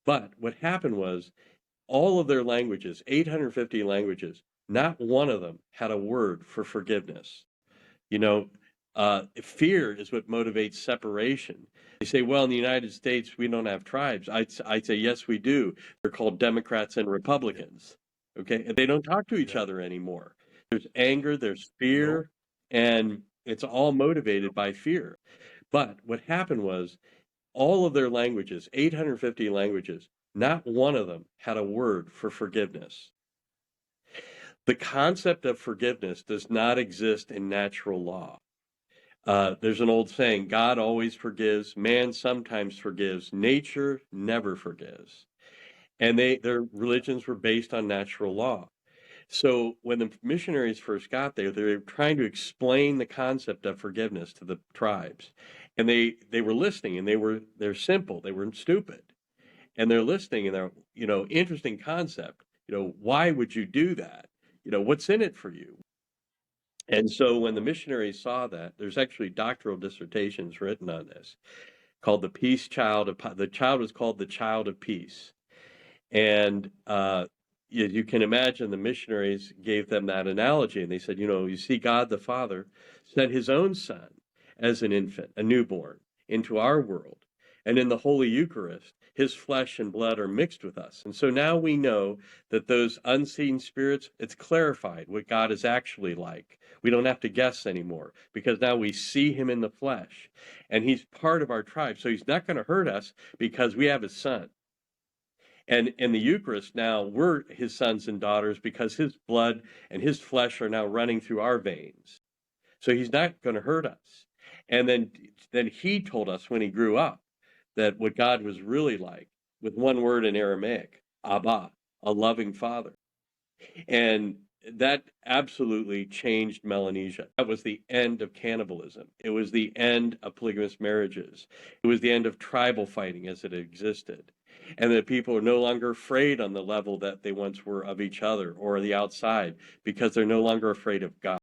But what happened was all of their languages, 850 languages, not one of them had a word for forgiveness. You know, fear is what motivates separation. They say, well, in the United States, we don't have tribes. I'd say, yes, we do. They're called Democrats and Republicans. Okay. And they don't talk to each Yeah. other anymore. There's anger, there's Nope. fear, and it's all motivated by fear. But what happened was all of their languages, 850 languages, not one of them had a word for forgiveness. The concept of forgiveness does not exist in natural law. There's an old saying, God always forgives, man sometimes forgives, nature never forgives. And their religions were based on natural law. So when the missionaries first got there, they were trying to explain the concept of forgiveness to the tribes. And they were listening, and they're simple, they weren't stupid. And they're listening, and they're, interesting concept. Why would you do that? What's in it for you? And so when the missionaries saw that, there's actually doctoral dissertations written on this called the peace child of the child was called the child of peace. And you can imagine the missionaries gave them that analogy, and they said, you see, God the Father sent his own son as an infant, a newborn, into our world. And in the Holy Eucharist, his flesh and blood are mixed with us. And so now we know that those unseen spirits, it's clarified what God is actually like. We don't have to guess anymore because now we see him in the flesh, and he's part of our tribe. So he's not going to hurt us because we have his son. And in the Eucharist now, we're his sons and daughters because his blood and his flesh are now running through our veins. So he's not going to hurt us. And then he told us when he grew up that what God was really like, with one word in Aramaic, Abba, a loving father. And that absolutely changed Melanesia. That was the end of cannibalism. It was the end of polygamous marriages. It was the end of tribal fighting as it existed. And that people are no longer afraid on the level that they once were of each other or the outside because they're no longer afraid of God.